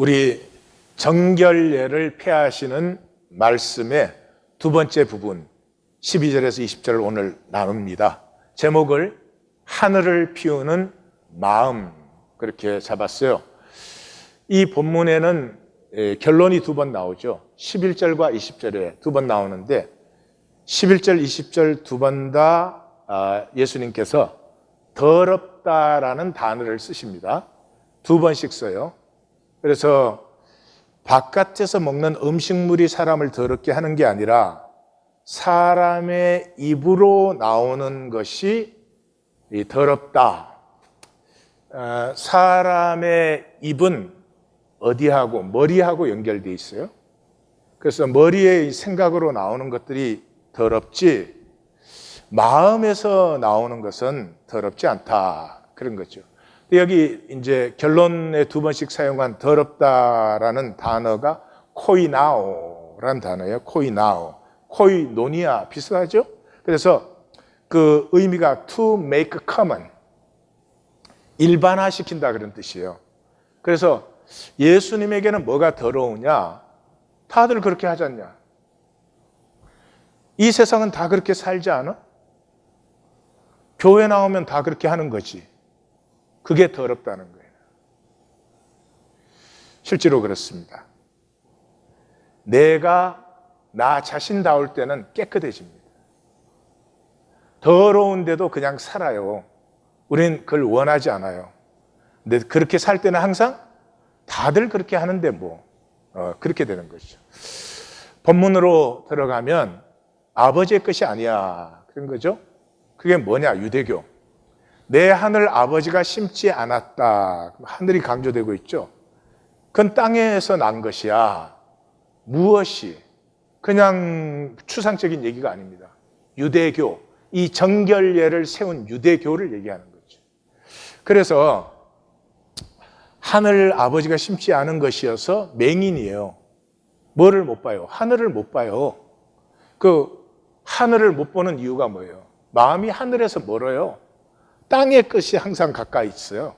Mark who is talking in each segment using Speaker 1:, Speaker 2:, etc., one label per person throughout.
Speaker 1: 우리 정결례를 폐하시는 말씀의 두 번째 부분 12절에서 20절을 오늘 나눕니다. 제목을 하늘을 피우는 마음 그렇게 잡았어요. 이 본문에는 결론이 두 번 나오죠. 11절과 20절에 두 번 나오는데 11절, 20절 두 번 다 예수님께서 더럽다라는 단어를 쓰십니다. 두 번씩 써요. 그래서 바깥에서 먹는 음식물이 사람을 더럽게 하는 게 아니라 사람의 입으로 나오는 것이 더럽다. 사람의 입은 어디하고 머리하고 연결되어 있어요. 그래서 머리의 생각으로 나오는 것들이 더럽지 마음에서 나오는 것은 더럽지 않다. 그런 거죠. 여기 이제 결론에 두 번씩 사용한 더럽다라는 단어가 코이나오라는 단어예요. 코이나오. 코이노니아 비슷하죠? 그래서 그 의미가 to make common. 일반화시킨다 그런 뜻이에요. 그래서 예수님에게는 뭐가 더러우냐? 다들 그렇게 하지 않냐? 이 세상은 다 그렇게 살지 않아? 교회 나오면 다 그렇게 하는 거지. 그게 더럽다는 거예요. 실제로 그렇습니다. 내가 나 자신다울 때는 깨끗해집니다. 더러운데도 그냥 살아요. 우리는 그걸 원하지 않아요. 근데 그렇게 살 때는 항상 다들 그렇게 하는데 그렇게 되는 거죠. 본문으로 들어가면 아버지의 것이 아니야. 그런 거죠. 그게 뭐냐? 유대교. 내 하늘 아버지가 심지 않았다. 하늘이 강조되고 있죠. 그건 땅에서 난 것이야. 무엇이? 그냥 추상적인 얘기가 아닙니다. 유대교, 이 정결례를 세운 유대교를 얘기하는 거죠. 그래서 하늘 아버지가 심지 않은 것이어서 맹인이에요. 뭐를 못 봐요? 하늘을 못 봐요. 그 하늘을 못 보는 이유가 뭐예요? 마음이 하늘에서 멀어요. 땅의 것이 항상 가까이 있어요.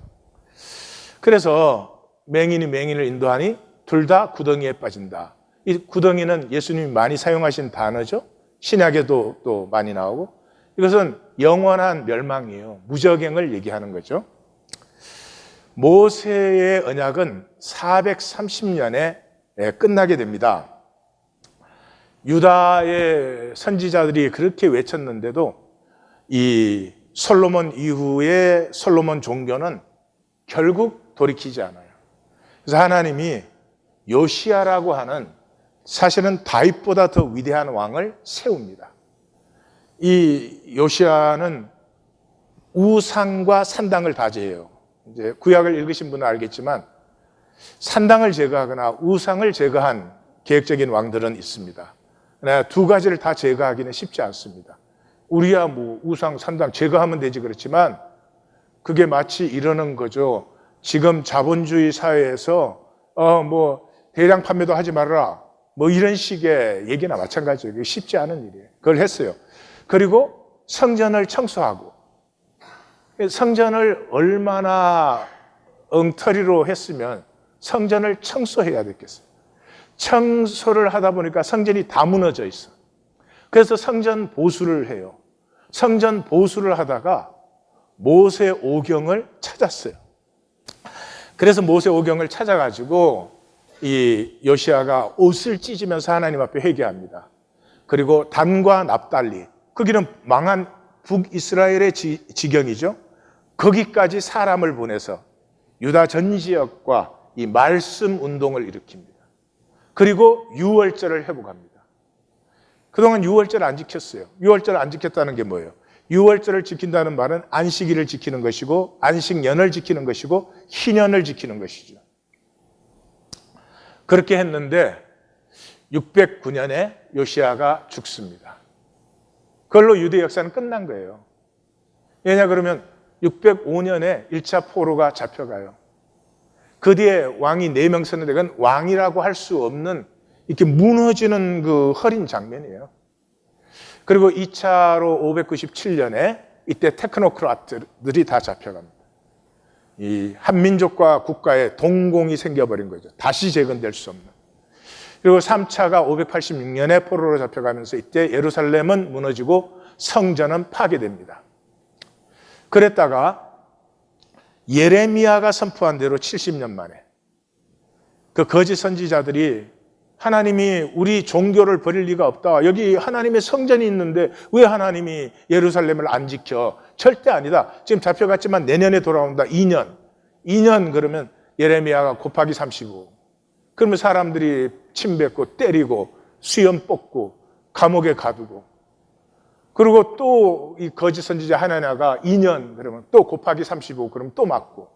Speaker 1: 그래서 맹인이 맹인을 인도하니 둘 다 구덩이에 빠진다. 이 구덩이는 예수님이 많이 사용하신 단어죠. 신약에도 또 많이 나오고 이것은 영원한 멸망이에요. 무저갱을 얘기하는 거죠. 모세의 언약은 430년에 끝나게 됩니다. 유다의 선지자들이 그렇게 외쳤는데도 이 솔로몬 이후의 솔로몬 종교는 결국 돌이키지 않아요. 그래서 하나님이 요시야라고 하는 사실은 다윗보다 더 위대한 왕을 세웁니다. 이 요시야는 우상과 산당을 다 제해요. 이제 구약을 읽으신 분은 알겠지만 산당을 제거하거나 우상을 제거한 계획적인 왕들은 있습니다. 그러나 두 가지를 다 제거하기는 쉽지 않습니다. 우리야 우상, 산당 제거하면 되지 그렇지만 그게 마치 이러는 거죠. 지금 자본주의 사회에서 대량 판매도 하지 말아라. 이런 식의 얘기나 마찬가지예요. 그게 쉽지 않은 일이에요. 그걸 했어요. 그리고 성전을 청소하고 성전을 얼마나 엉터리로 했으면 성전을 청소해야 됐겠어요. 청소를 하다 보니까 성전이 다 무너져 있어. 그래서 성전 보수를 해요. 성전 보수를 하다가 모세 오경을 찾았어요. 그래서 모세 오경을 찾아가지고 이 요시야가 옷을 찢으면서 하나님 앞에 회개합니다. 그리고 단과 납달리, 거기는 망한 북이스라엘의 지경이죠. 거기까지 사람을 보내서 유다 전 지역과 이 말씀 운동을 일으킵니다. 그리고 유월절을 회복합니다. 그동안 유월절 안 지켰어요. 유월절 안 지켰다는 게 뭐예요? 유월절을 지킨다는 말은 안식일을 지키는 것이고 안식년을 지키는 것이고 희년을 지키는 것이죠. 그렇게 했는데 609년에 요시야가 죽습니다. 그걸로 유대 역사는 끝난 거예요. 왜냐 그러면 605년에 1차 포로가 잡혀가요. 그 뒤에 왕이 4명 서는데 그건 왕이라고 할 수 없는 이렇게 무너지는 그 허린 장면이에요. 그리고 2차로 597년에 이때 테크노크라트들이 다 잡혀갑니다. 이 한민족과 국가의 동공이 생겨버린 거죠. 다시 재건될 수 없는. 그리고 3차가 586년에 포로로 잡혀가면서 이때 예루살렘은 무너지고 성전은 파괴됩니다. 그랬다가 예레미야가 선포한 대로 70년 만에 그 거짓 선지자들이 하나님이 우리 종교를 버릴 리가 없다. 여기 하나님의 성전이 있는데 왜 하나님이 예루살렘을 안 지켜? 절대 아니다. 지금 잡혀갔지만 내년에 돌아온다. 2년 그러면 예레미야가 곱하기 35. 그러면 사람들이 침뱉고 때리고 수염 뽑고 감옥에 가두고 그리고 또 이 거짓 선지자 하나냐가 2년 그러면 또 곱하기 35 그러면 또 맞고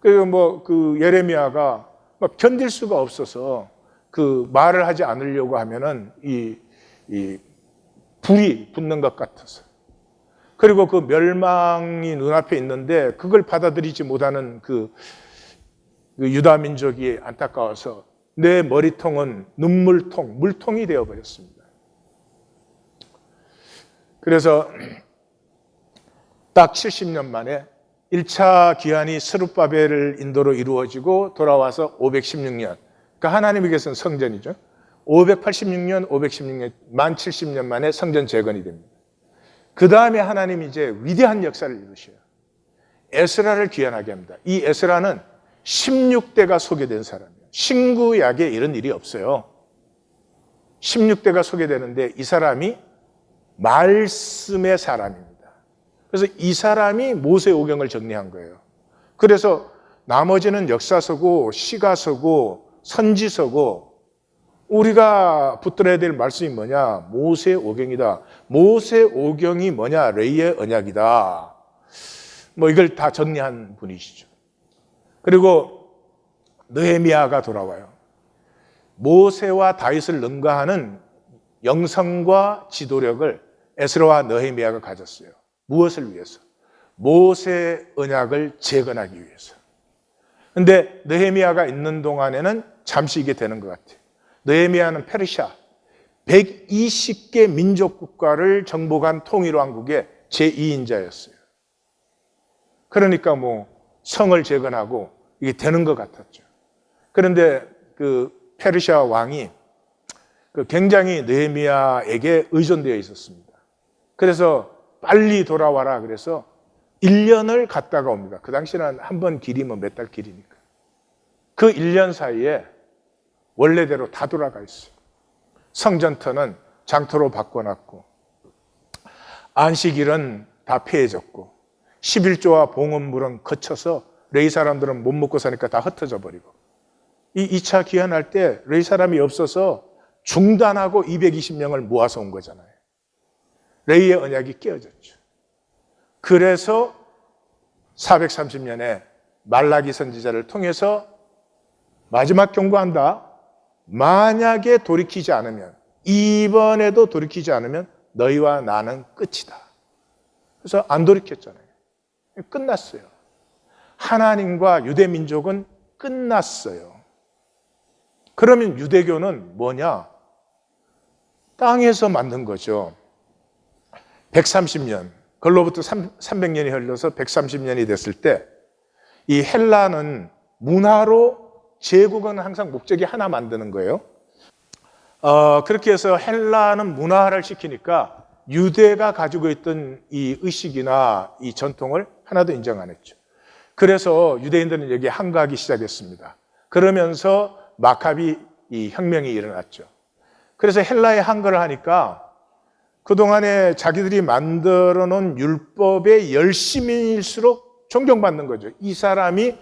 Speaker 1: 그리고 그 예레미야가 견딜 수가 없어서 그 말을 하지 않으려고 하면은 이 불이 붙는 것 같아서 그리고 그 멸망이 눈앞에 있는데 그걸 받아들이지 못하는 그 유다 민족이 안타까워서 내 머리통은 눈물통, 물통이 되어버렸습니다. 그래서 딱 70년 만에 1차 귀환이 스룹바벨을 인도로 이루어지고 돌아와서 516년, 그러니까 하나님에게서는 성전이죠. 516년 만 70년 만에 성전 재건이 됩니다. 그 다음에 하나님이 이제 위대한 역사를 이루셔요. 에스라를 귀환하게 합니다. 이 에스라는 16대가 소개된 사람이에요. 신구약에 이런 일이 없어요. 16대가 소개되는데 이 사람이 말씀의 사람입니다. 그래서 이 사람이 모세오경을 정리한 거예요. 그래서 나머지는 역사서고 시가서고 선지서고 우리가 붙들어야 될 말씀이 뭐냐? 모세오경이다. 모세오경이 뭐냐? 레위의 언약이다. 이걸 다 정리한 분이시죠. 그리고 느헤미야가 돌아와요. 모세와 다윗을 능가하는 영성과 지도력을 에스라와 느헤미야가 가졌어요. 무엇을 위해서? 모세 언약을 재건하기 위해서. 그런데 느헤미야가 있는 동안에는 잠시 이게 되는 것 같아요. 느헤미야는 페르시아 120개 민족 국가를 정복한 통일왕국의 제2인자였어요. 그러니까 성을 재건하고 이게 되는 것 같았죠. 그런데 그 페르시아 왕이 굉장히 느헤미야에게 의존되어 있었습니다. 그래서 빨리 돌아와라 그래서 1년을 갔다가 옵니다. 그 당시는 한 번 길이면 몇 달 길이니까. 그 1년 사이에 원래대로 다 돌아가 있어요. 성전터는 장터로 바꿔놨고 안식일은 다 폐해졌고 11조와 봉헌물은 거쳐서 레위 사람들은 못 먹고 사니까 다 흩어져 버리고 이 2차 귀환할 때 레위 사람이 없어서 중단하고 220명을 모아서 온 거잖아요. 레위의 언약이 깨어졌죠. 그래서 430년에 말라기 선지자를 통해서 마지막 경고한다. 만약에 돌이키지 않으면 이번에도 돌이키지 않으면 너희와 나는 끝이다. 그래서 안 돌이켰잖아요. 끝났어요. 하나님과 유대민족은 끝났어요. 그러면 유대교는 뭐냐? 땅에서 만든 거죠. 130년, 그로부터 300년이 흘러서 130년이 됐을 때 이 헬라는 문화로 제국은 항상 목적이 하나 만드는 거예요. 그렇게 해서 헬라는 문화를 시키니까 유대가 가지고 있던 이 의식이나 이 전통을 하나도 인정 안 했죠. 그래서 유대인들은 여기에 항거하기 시작했습니다. 그러면서 마카비 이 혁명이 일어났죠. 그래서 헬라에 항거를 하니까 그동안에 자기들이 만들어 놓은 율법의 열심일수록 존경받는 거죠. 이 사람이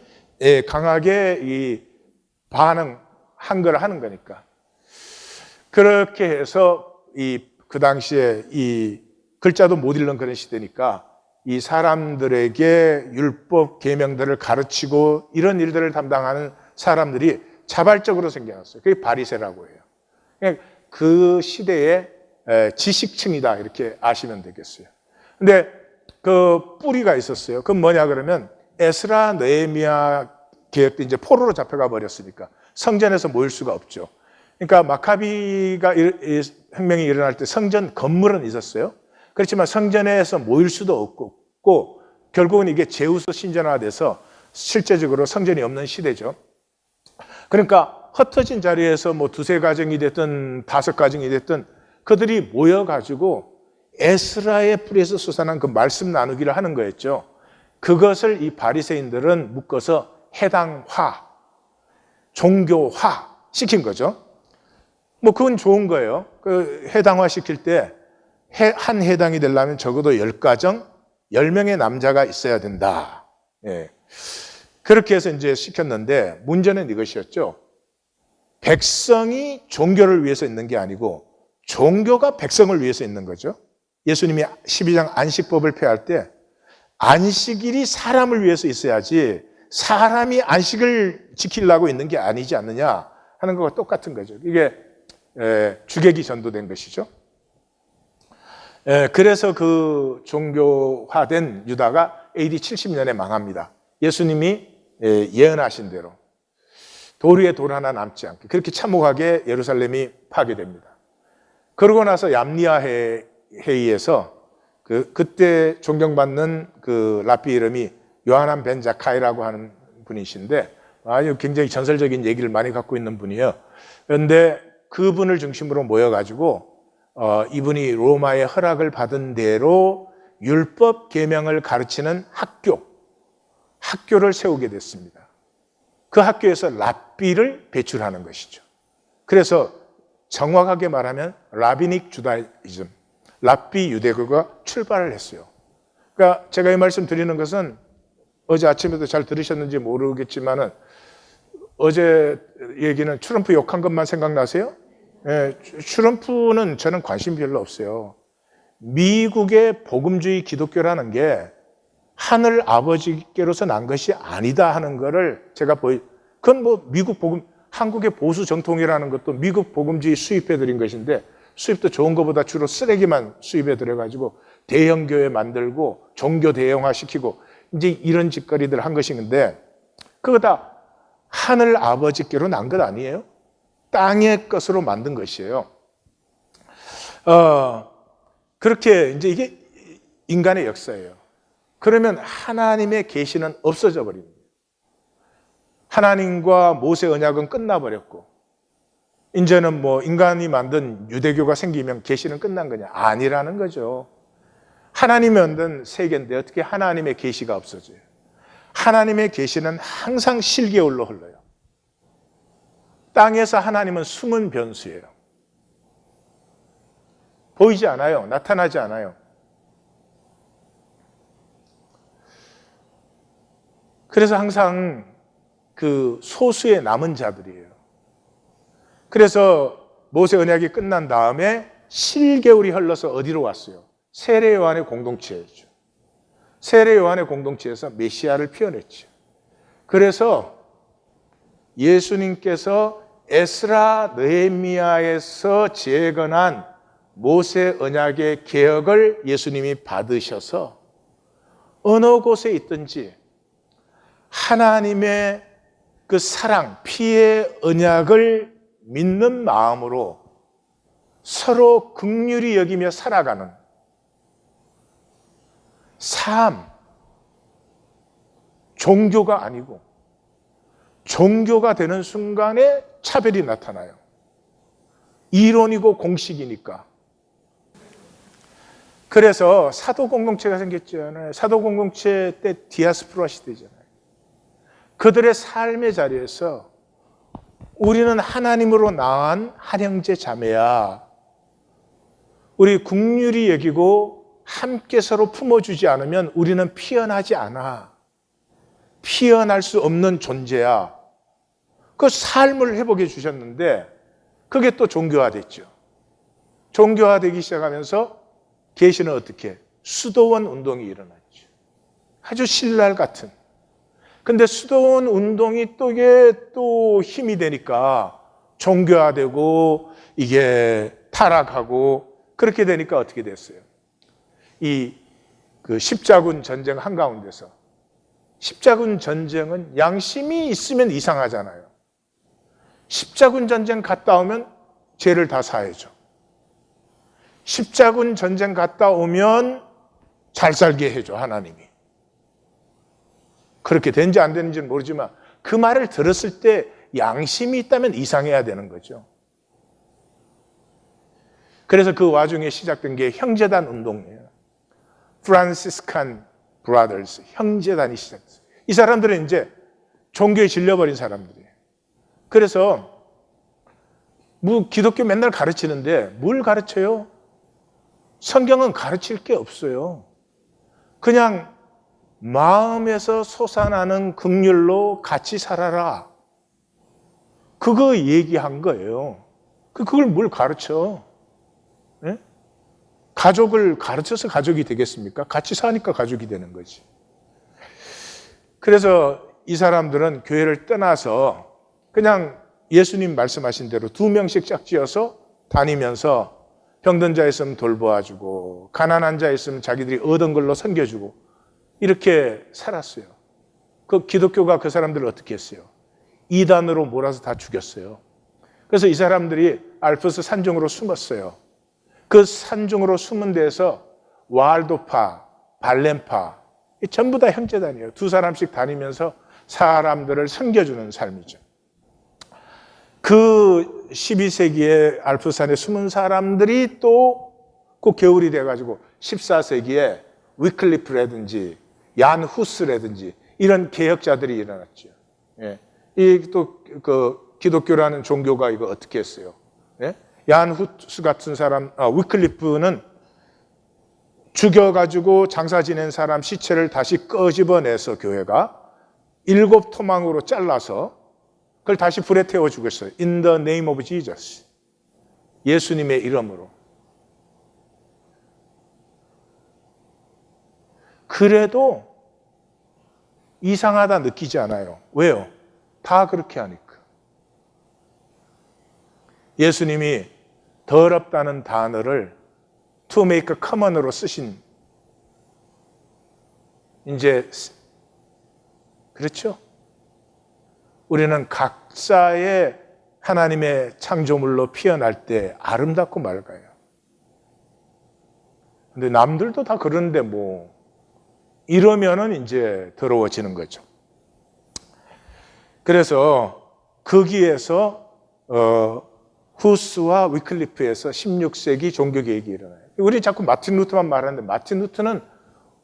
Speaker 1: 강하게 이 항거를 하는 거니까. 그렇게 해서 그 당시에 이 글자도 못 읽는 그런 시대니까 이 사람들에게 율법 계명들을 가르치고 이런 일들을 담당하는 사람들이 자발적으로 생겨났어요. 그게 바리새라고 해요. 그러니까 그 시대의 지식층이다 이렇게 아시면 되겠어요. 근데 그 뿌리가 있었어요. 그건 뭐냐 그러면 에스라 느헤미야 개혁 때 이제 포로로 잡혀가 버렸으니까 성전에서 모일 수가 없죠. 그러니까 마카비가 혁명이 일어날 때 성전 건물은 있었어요. 그렇지만 성전에서 모일 수도 없고 결국은 이게 제우스 신전화돼서 실제적으로 성전이 없는 시대죠. 그러니까 흩어진 자리에서 뭐 두세 가정이 됐든 다섯 가정이 됐든 그들이 모여가지고 에스라의 뿌리에서 솟아난 그 말씀 나누기를 하는 거였죠. 그것을 이 바리새인들은 묶어서 해당화, 종교화 시킨 거죠. 뭐 그건 좋은 거예요. 그 해당화 시킬 때 한 해당이 되려면 적어도 10가정, 10명의 남자가 있어야 된다. 예. 그렇게 해서 이제 시켰는데 문제는 이것이었죠. 백성이 종교를 위해서 있는 게 아니고 종교가 백성을 위해서 있는 거죠. 예수님이 12장 안식법을 폐할 때 안식일이 사람을 위해서 있어야지 사람이 안식을 지키려고 있는 게 아니지 않느냐 하는 것과 똑같은 거죠. 이게 주객이 전도된 것이죠. 그래서 그 종교화된 유다가 AD 70년에 망합니다. 예수님이 예언하신 대로 돌 위에 돌 하나 남지 않게 그렇게 참혹하게 예루살렘이 파괴됩니다. 그러고 나서 얌리아 회의에서 그때 존경받는 그 랍비 이름이 요하난 벤 자카이라고 하는 분이신데 아주 굉장히 전설적인 얘기를 많이 갖고 있는 분이에요. 그런데 그분을 중심으로 모여가지고 이분이 로마의 허락을 받은 대로 율법 계명을 가르치는 학교를 세우게 됐습니다. 그 학교에서 랍비를 배출하는 것이죠. 그래서 정확하게 말하면 라비닉 주다이즘, 랍비 유대교가 출발을 했어요. 그러니까 제가 이 말씀 드리는 것은 어제 아침에도 잘 들으셨는지 모르겠지만은 어제 얘기는 트럼프 욕한 것만 생각나세요? 트럼프는 저는 관심 별로 없어요. 미국의 복음주의 기독교라는 게 하늘 아버지께로서 난 것이 아니다 하는 거를 제가 그건 뭐 미국 복음, 한국의 보수 정통이라는 것도 미국 복음주의 수입해 드린 것인데 수입도 좋은 것보다 주로 쓰레기만 수입해 들여가지고 대형교회 만들고 종교 대형화 시키고 이제 이런 짓거리들 한 것인데 그거 다 하늘 아버지께로 난 것 아니에요? 땅의 것으로 만든 것이에요. 그렇게 이제 이게 인간의 역사예요. 그러면 하나님의 계시는 없어져 버립니다. 하나님과 모세 언약은 끝나버렸고 이제는 뭐 인간이 만든 유대교가 생기면 계시는 끝난 거냐? 아니라는 거죠. 하나님이 만든 세계인데 어떻게 하나님의 계시가 없어져요? 하나님의 계시는 항상 실개울로 흘러요. 땅에서 하나님은 숨은 변수예요. 보이지 않아요. 나타나지 않아요. 그래서 항상 그 소수의 남은 자들이에요. 그래서 모세 언약이 끝난 다음에 실개울이 흘러서 어디로 왔어요? 세례 요한의 공동체였죠. 세례 요한의 공동체에서 메시아를 피워냈죠. 그래서 예수님께서 에스라 느헤미야에서 재건한 모세 언약의 개혁을 예수님이 받으셔서 어느 곳에 있든지 하나님의 그 사랑, 피의 언약을 믿는 마음으로 서로 긍휼히 여기며 살아가는 삶, 종교가 아니고 종교가 되는 순간에 차별이 나타나요. 이론이고 공식이니까. 그래서 사도 공동체가 생겼잖아요. 사도 공동체 때 디아스포라 시대잖아요. 그들의 삶의 자리에서 우리는 하나님으로 낳은 한 형제 자매야. 우리 긍휼히 여기고 함께 서로 품어주지 않으면 우리는 피어나지 않아. 피어날 수 없는 존재야. 그 삶을 회복해 주셨는데 그게 또 종교화됐죠. 종교화되기 시작하면서 계시는 어떻게? 수도원 운동이 일어났죠. 아주 신랄 같은. 근데 수도원 운동이 이게 또 힘이 되니까 종교화되고 이게 타락하고 그렇게 되니까 어떻게 됐어요? 그 십자군 전쟁 한가운데서 십자군 전쟁은 양심이 있으면 이상하잖아요. 십자군 전쟁 갔다 오면 죄를 다 사해줘. 십자군 전쟁 갔다 오면 잘 살게 해줘, 하나님이. 그렇게 된지 안 되는지는 모르지만 그 말을 들었을 때 양심이 있다면 이상해야 되는 거죠. 그래서 그 와중에 시작된 게 형제단 운동이에요. 프란시스칸 브라더스, 형제단이 시작됐어요. 이 사람들은 이제 종교에 질려버린 사람들이에요. 그래서 기독교 맨날 가르치는데 뭘 가르쳐요? 성경은 가르칠 게 없어요. 그냥 마음에서 솟아나는 긍휼로 같이 살아라. 그거 얘기한 거예요. 그걸 뭘 가르쳐? 네? 가족을 가르쳐서 가족이 되겠습니까? 같이 사니까 가족이 되는 거지. 그래서 이 사람들은 교회를 떠나서 그냥 예수님 말씀하신 대로 2명씩 짝지어서 다니면서 병든 자 있으면 돌보아주고 가난한 자 있으면 자기들이 얻은 걸로 섬겨주고 이렇게 살았어요. 그 기독교가 그 사람들을 어떻게 했어요? 이단으로 몰아서 다 죽였어요. 그래서 이 사람들이 알프스 산중으로 숨었어요. 그 산중으로 숨은 데에서 왈도파, 발렌파 전부 다 형제단이에요. 2사람씩 다니면서 사람들을 섬겨주는 삶이죠. 그 12세기에 알프스산에 숨은 사람들이 또 그 겨울이 돼가지고 14세기에 위클리프라든지 얀 후스라든지 이런 개혁자들이 일어났죠. 예. 이 또 그 기독교라는 종교가 이거 어떻게 했어요? 예? 얀 후스 같은 사람, 위클리프는 죽여가지고 장사 지낸 사람 시체를 다시 끄집어내서 교회가 7토막으로 잘라서 그걸 다시 불에 태워 죽였어요. In the name of Jesus. 예수님의 이름으로. 그래도 이상하다 느끼지 않아요. 왜요? 다 그렇게 하니까. 예수님이 더럽다는 단어를 to make common으로 쓰신 이제 그렇죠? 우리는 각자의 하나님의 창조물로 피어날 때 아름답고 맑아요. 근데 남들도 다 그러는데 뭐 이러면은 이제 더러워지는 거죠. 그래서 거기에서 후스와 위클리프에서 16세기 종교개혁이 일어나요. 우리 자꾸 마틴 루터만 말하는데 마틴 루터는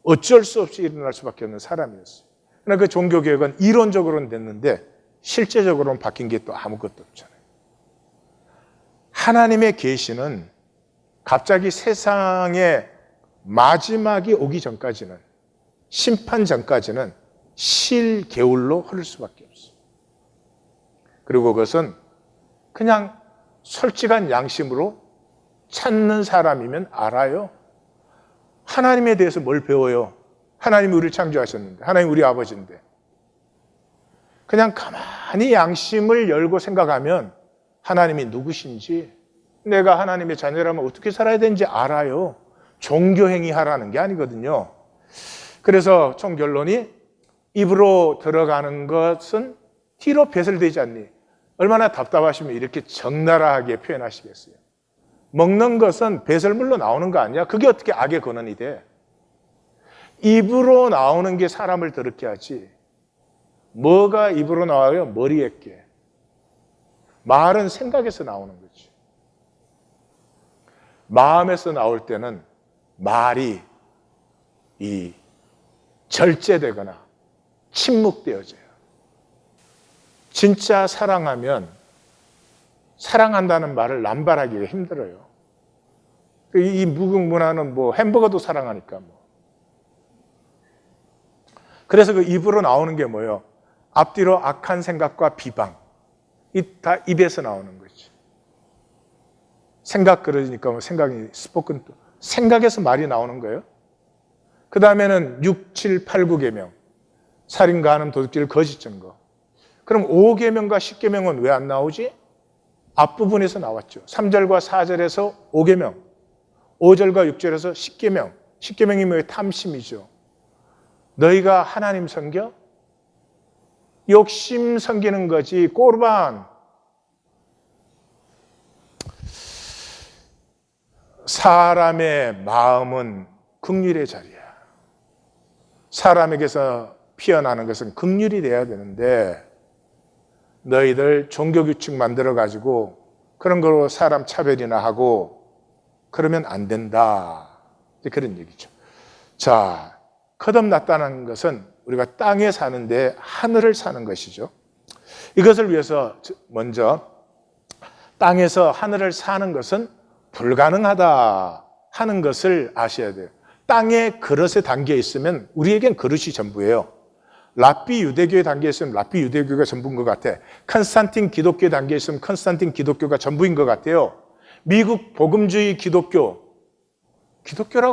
Speaker 1: 어쩔 수 없이 일어날 수밖에 없는 사람이었어요. 그러나 그 종교개혁은 이론적으로는 됐는데 실제적으로는 바뀐 게 또 아무것도 없잖아요. 하나님의 계시는 갑자기 세상의 마지막이 오기 전까지는, 심판 전까지는 실개울로 흐를 수밖에 없어요. 그리고 그것은 그냥 솔직한 양심으로 찾는 사람이면 알아요. 하나님에 대해서 뭘 배워요? 하나님이 우리를 창조하셨는데, 하나님 우리 아버지인데. 그냥 가만히 양심을 열고 생각하면 하나님이 누구신지, 내가 하나님의 자녀라면 어떻게 살아야 되는지 알아요. 종교행위 하라는 게 아니거든요. 그래서 총 결론이 입으로 들어가는 것은 뒤로 배설되지 않니? 얼마나 답답하시면 이렇게 적나라하게 표현하시겠어요. 먹는 것은 배설물로 나오는 거 아니야? 그게 어떻게 악의 근원이 돼? 입으로 나오는 게 사람을 더럽게 하지. 뭐가 입으로 나와요? 머리에 게. 말은 생각에서 나오는 거지. 마음에서 나올 때는 말이 절제되거나 침묵되어져요. 진짜 사랑하면 사랑한다는 말을 남발하기가 힘들어요. 이 무궁문화는 뭐 햄버거도 사랑하니까 뭐. 그래서 그 입으로 나오는 게 뭐예요? 앞뒤로 악한 생각과 비방. 다 입에서 나오는 거지. 생각 그러니까 뭐 생각이 스포큰 생각에서 말이 나오는 거예요. 그 다음에는 6, 7, 8, 9계명. 살인, 간음, 도둑질, 거짓 증거. 그럼 5계명과 10계명은 왜 안 나오지? 앞부분에서 나왔죠. 3절과 4절에서 5계명, 5절과 6절에서 10계명. 10계명이 뭐예요? 탐심이죠. 너희가 하나님 섬겨? 욕심 섬기는 거지. 꼬르반. 사람의 마음은 긍휼의 자리야. 사람에게서 피어나는 것은 긍휼이 돼야 되는데 너희들 종교규칙 만들어가지고 그런 거로 사람 차별이나 하고 그러면 안 된다. 그런 얘기죠. 자, 거듭났다는 것은 우리가 땅에 사는데 하늘을 사는 것이죠. 이것을 위해서 먼저 땅에서 하늘을 사는 것은 불가능하다 하는 것을 아셔야 돼요. 땅의 그릇에 담겨 있으면 우리에겐 그릇이 전부예요. 랍비 유대교에 담겨 있으면 랍비 유대교가 전부인 것 같아. 컨스탄틴 기독교에 담겨 있으면 컨스탄틴 기독교가 전부인 것 같아요. 미국 복음주의 기독교라고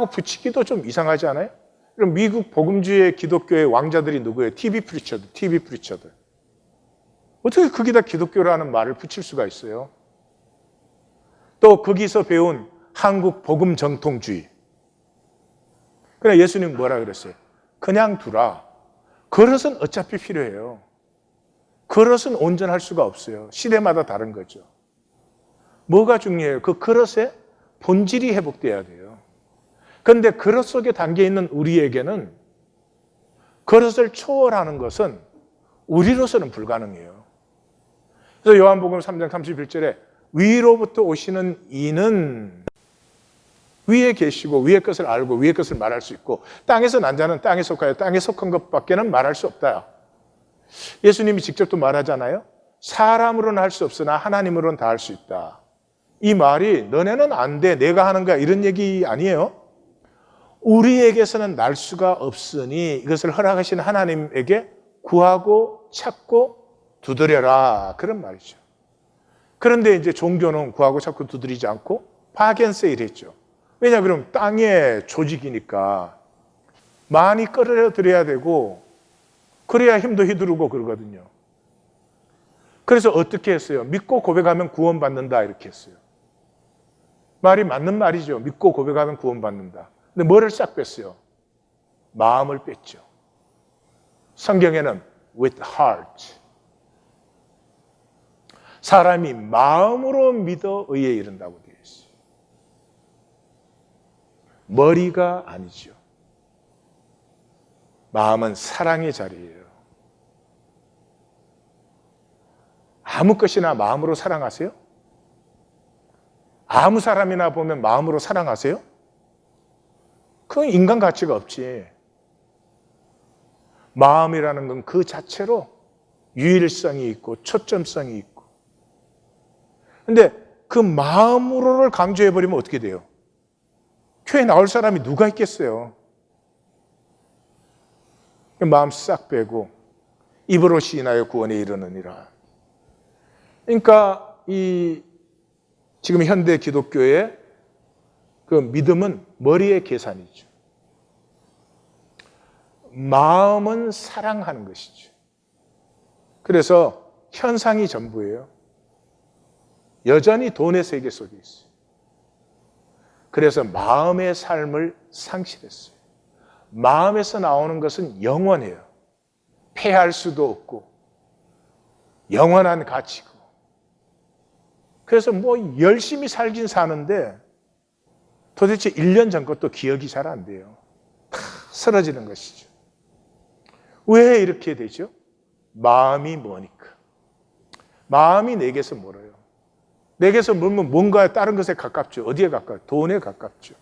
Speaker 1: 붙이기도 좀 이상하지 않아요? 그럼 미국 복음주의 기독교의 왕자들이 누구예요? TV 프리처들. 어떻게 거기다 기독교라는 말을 붙일 수가 있어요? 또 거기서 배운 한국 복음 정통주의. 그래 예수님 뭐라 그랬어요? 그냥 두라. 그릇은 어차피 필요해요. 그릇은 온전할 수가 없어요. 시대마다 다른 거죠. 뭐가 중요해요? 그 그릇의 본질이 회복돼야 돼요. 그런데 그릇 속에 담겨있는 우리에게는 그릇을 초월하는 것은 우리로서는 불가능해요. 그래서 요한복음 3장 31절에 위로부터 오시는 이는 위에 계시고 위의 것을 알고 위의 것을 말할 수 있고 땅에서 난 자는 땅에 속하여 땅에 속한 것밖에는 말할 수 없다. 예수님이 직접 또 말하잖아요. 사람으로는 할 수 없으나 하나님으로는 다 할 수 있다. 이 말이 너네는 안 돼, 내가 하는 거야 이런 얘기 아니에요. 우리에게서는 날 수가 없으니 이것을 허락하신 하나님에게 구하고 찾고 두드려라 그런 말이죠. 그런데 이제 종교는 구하고 찾고 두드리지 않고 파견세일 했죠. 왜냐 그럼 땅의 조직이니까 많이 끌어들여야 되고 그래야 힘도 휘두르고 그러거든요. 그래서 어떻게 했어요? 믿고 고백하면 구원받는다 이렇게 했어요. 말이 맞는 말이죠. 믿고 고백하면 구원받는다. 근데 뭐를 싹 뺐어요? 마음을 뺐죠. 성경에는 with heart. 사람이 마음으로 믿어 의에 이른다고 되어 있어요. 머리가 아니죠. 마음은 사랑의 자리예요. 아무 것이나 마음으로 사랑하세요? 아무 사람이나 보면 마음으로 사랑하세요? 그건 인간 가치가 없지. 마음이라는 건 그 자체로 유일성이 있고 초점성이 있고. 근데 그 마음으로를 강조해버리면 어떻게 돼요? 교회 나올 사람이 누가 있겠어요? 마음 싹 빼고 입으로 시인하여 구원에 이르느니라. 그러니까 지금 현대 기독교의 그 믿음은 머리의 계산이죠. 마음은 사랑하는 것이죠. 그래서 현상이 전부예요. 여전히 돈의 세계 속에 있어요. 그래서 마음의 삶을 상실했어요. 마음에서 나오는 것은 영원해요. 패할 수도 없고 영원한 가치고. 그래서 뭐 열심히 살긴 사는데 도대체 1년 전 것도 기억이 잘 안 돼요. 다 쓰러지는 것이죠. 왜 이렇게 되죠? 마음이 뭐니까. 마음이 내게서 멀어요. 내게서 멀면 뭔가 다른 것에 가깝죠. 어디에 가까워요? 돈에 가깝죠.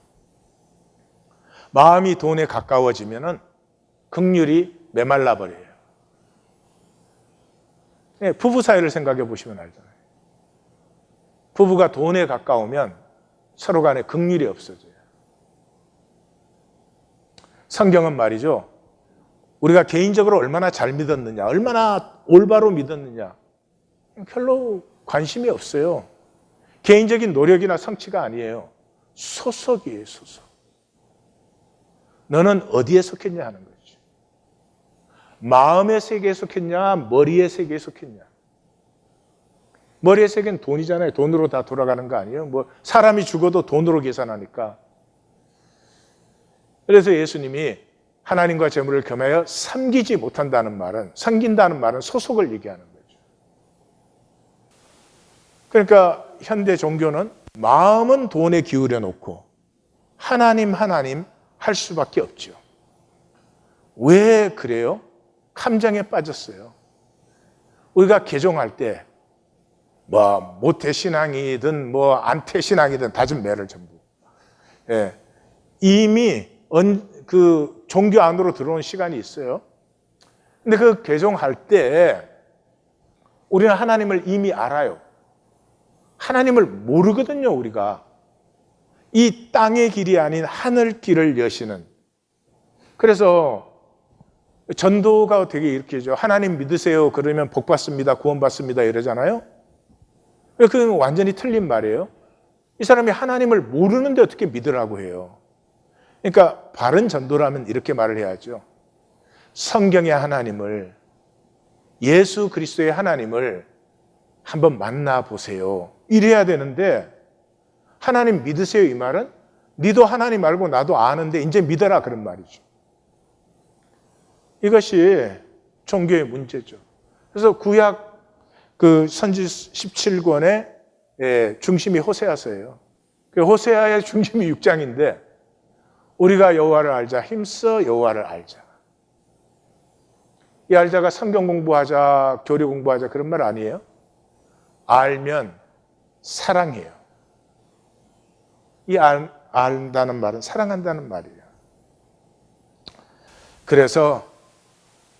Speaker 1: 마음이 돈에 가까워지면은 긍휼이 메말라 버려요. 네, 부부 사이를 생각해 보시면 알잖아요. 부부가 돈에 가까우면 서로 간에 긍휼이 없어져요. 성경은 말이죠. 우리가 개인적으로 얼마나 잘 믿었느냐, 얼마나 올바로 믿었느냐 별로 관심이 없어요. 개인적인 노력이나 성취가 아니에요. 소속이에요, 소속. 너는 어디에 속했냐 하는 거죠. 마음의 세계에 속했냐, 머리의 세계에 속했냐. 머리의 세계는 돈이잖아요. 돈으로 다 돌아가는 거 아니에요? 뭐 사람이 죽어도 돈으로 계산하니까. 그래서 예수님이 하나님과 재물을 겸하여 섬기지 못한다는 말은, 섬긴다는 말은 소속을 얘기하는 거죠. 그러니까 현대 종교는 마음은 돈에 기울여 놓고 하나님 할 수밖에 없죠. 왜 그래요? 감정에 빠졌어요. 우리가 개종할 때 모태신앙이든 안태신앙이든 다진 매를 전부. 예. 이미 그 종교 안으로 들어온 시간이 있어요. 근데 그 개종할 때 우리는 하나님을 이미 알아요. 하나님을 모르거든요, 우리가. 이 땅의 길이 아닌 하늘 길을 여시는. 그래서 전도가 되게 이렇게 하죠. 하나님 믿으세요. 그러면 복 받습니다. 구원 받습니다. 이러잖아요. 그건 완전히 틀린 말이에요. 이 사람이 하나님을 모르는데 어떻게 믿으라고 해요. 그러니까 바른 전도라면 이렇게 말을 해야죠. 성경의 하나님을, 예수 그리스도의 하나님을 한번 만나보세요. 이래야 되는데, 하나님 믿으세요 이 말은 니도 하나님 알고 나도 아는데 이제 믿어라 그런 말이죠. 이것이 종교의 문제죠. 그래서 구약 그 선지 17권의 중심이 호세아서예요. 그 호세아의 중심이 6장인데 우리가 여호와를 알자, 힘써 여호와를 알자. 이 알자가 성경 공부하자, 교리 공부하자 그런 말 아니에요. 알면 사랑해요. 이 안다는 말은 사랑한다는 말이에요. 그래서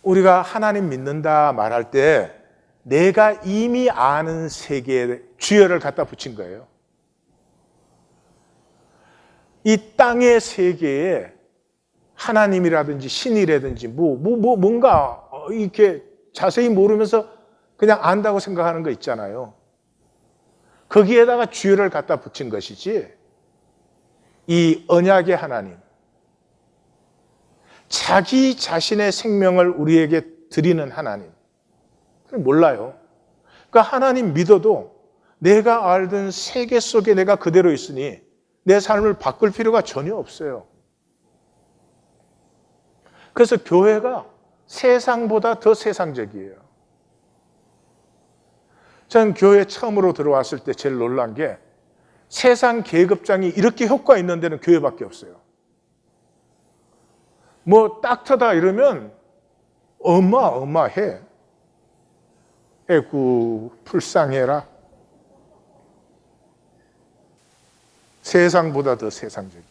Speaker 1: 우리가 하나님 믿는다 말할 때 내가 이미 아는 세계에 주여를 갖다 붙인 거예요. 이 땅의 세계에 하나님이라든지 신이라든지 뭔가 이렇게 자세히 모르면서 그냥 안다고 생각하는 거 있잖아요. 거기에다가 주여를 갖다 붙인 것이지, 이 언약의 하나님, 자기 자신의 생명을 우리에게 드리는 하나님, 몰라요. 그러니까 하나님 믿어도 내가 알던 세계 속에 내가 그대로 있으니 내 삶을 바꿀 필요가 전혀 없어요. 그래서 교회가 세상보다 더 세상적이에요. 전 교회 처음으로 들어왔을 때 제일 놀란 게 세상 계급장이 이렇게 효과 있는 데는 교회밖에 없어요. 닥터다 이러면 어마어마해. 에구 불쌍해라. 세상보다 더 세상적이에요.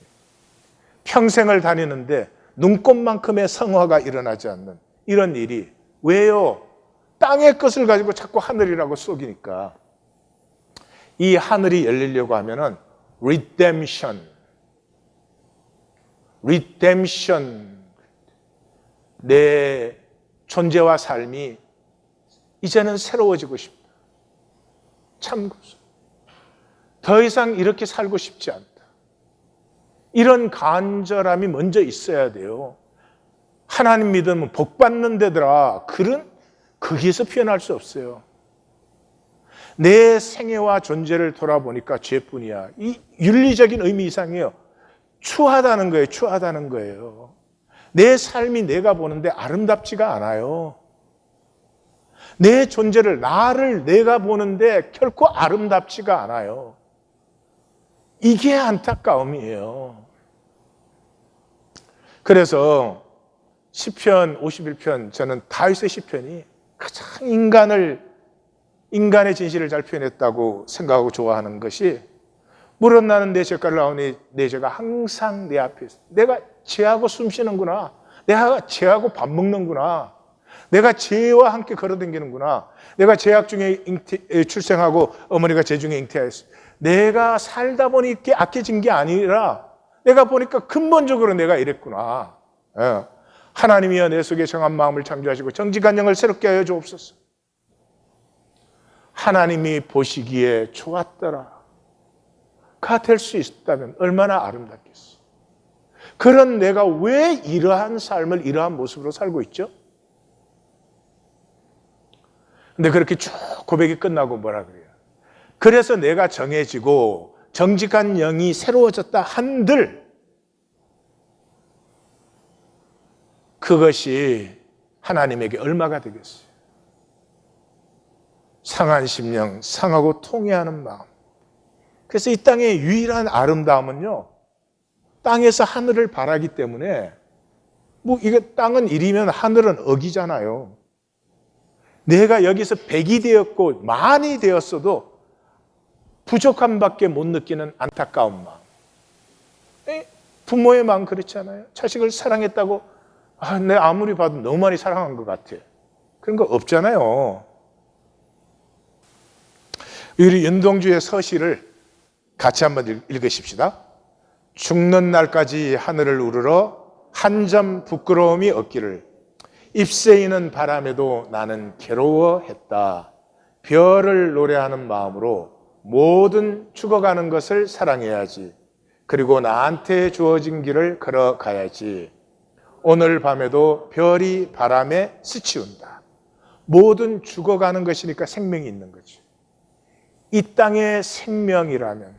Speaker 1: 평생을 다니는데 눈꽃만큼의 성화가 일어나지 않는 이런 일이 왜요? 땅의 것을 가지고 자꾸 하늘이라고 속이니까. 이 하늘이 열리려고 하면은 redemption, 내 존재와 삶이 이제는 새로워지고 싶다. 참, 더 이상 이렇게 살고 싶지 않다. 이런 간절함이 먼저 있어야 돼요. 하나님 믿으면 복 받는 데더라. 거기에서 표현할 수 없어요. 내 생애와 존재를 돌아보니까 죄뿐이야. 이 윤리적인 의미 이상이에요. 추하다는 거예요. 추하다는 거예요. 내 삶이 내가 보는데 아름답지가 않아요. 내 존재를, 나를 내가 보는데 결코 아름답지가 않아요. 이게 안타까움이에요. 그래서 시편 51편, 저는 다윗의 시편이 가장 인간의 진실을 잘 표현했다고 생각하고 좋아하는 것이, 물은 나는 내 죄가를 나오니 내 죄가 항상 내 앞에 있어. 내가 죄하고 숨 쉬는구나. 내가 죄하고 밥 먹는구나. 내가 죄와 함께 걸어다니는구나. 내가 죄악 중에 출생하고 어머니가 죄 중에 잉태하였어. 내가 살다 보니 이렇게 악해진 게 아니라 내가 보니까 근본적으로 내가 이랬구나. 하나님이여 내 속에 정한 마음을 창조하시고 정직한 영을 새롭게 하여 주옵소서. 하나님이 보시기에 좋았더라. 가 될 수 있다면 얼마나 아름답겠어. 그런 내가 왜 이러한 삶을 이러한 모습으로 살고 있죠? 근데 그렇게 쭉 고백이 끝나고 뭐라 그래요? 그래서 내가 정해지고 정직한 영이 새로워졌다 한들 그것이 하나님에게 얼마가 되겠어요? 상한 심령, 상하고 통회하는 마음. 그래서 이 땅의 유일한 아름다움은요, 땅에서 하늘을 바라기 때문에 뭐 이게 땅은 1이면 하늘은 억이잖아요. 내가 여기서 100이 되었고 만이 되었어도 부족함밖에 못 느끼는 안타까운 마음. 부모의 마음 그렇잖아요. 자식을 사랑했다고 내가 아무리 봐도 너무 많이 사랑한 것 같아. 그런 거 없잖아요. 우리 윤동주의 서시를 같이 한번 읽으십시다. 죽는 날까지 하늘을 우러러 한 점 부끄러움이 없기를 잎새이는 바람에도 나는 괴로워했다. 별을 노래하는 마음으로 모든 죽어가는 것을 사랑해야지. 그리고 나한테 주어진 길을 걸어가야지. 오늘 밤에도 별이 바람에 스치운다. 모든 죽어가는 것이니까 생명이 있는 거죠. 이 땅의 생명이라면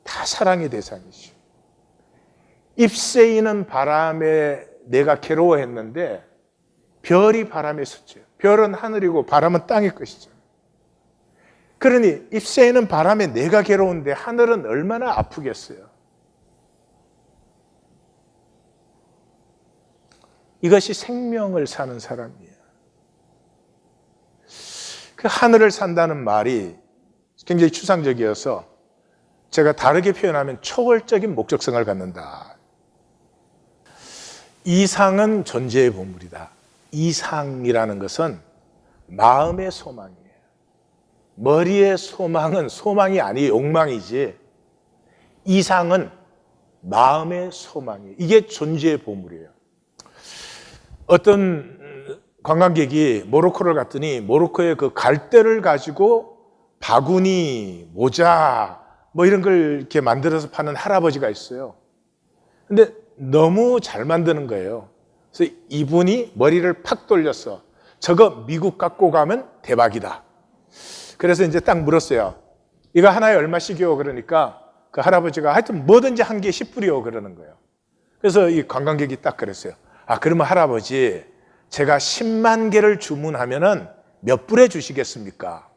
Speaker 1: 다 사랑의 대상이죠. 잎새이는 바람에 내가 괴로워했는데 별이 바람에 스쳐요. 별은 하늘이고 바람은 땅의 것이죠. 그러니 잎새이는 바람에 내가 괴로운데 하늘은 얼마나 아프겠어요. 이것이 생명을 사는 사람이에요. 그 하늘을 산다는 말이 굉장히 추상적이어서 제가 다르게 표현하면 초월적인 목적성을 갖는다. 이상은 존재의 보물이다. 이상이라는 것은 마음의 소망이에요. 머리의 소망은 소망이 아니 욕망이지, 이상은 마음의 소망이에요. 이게 존재의 보물이에요. 어떤 관광객이 모로코를 갔더니 모로코의 그 갈대를 가지고 바구니, 모자 뭐 이런 걸 이렇게 만들어서 파는 할아버지가 있어요. 근데 너무 잘 만드는 거예요. 그래서 이분이 머리를 팍 돌렸어. 저거 미국 갖고 가면 대박이다. 그래서 이제 딱 물었어요. 이거 하나에 얼마씩이요? 그러니까 그 할아버지가 하여튼 뭐든지 한 개 10불이요 그러는 거예요. 그래서 이 관광객이 딱 그랬어요. 그러면 할아버지, 제가 10만 개를 주문하면은 몇 불에 주시겠습니까?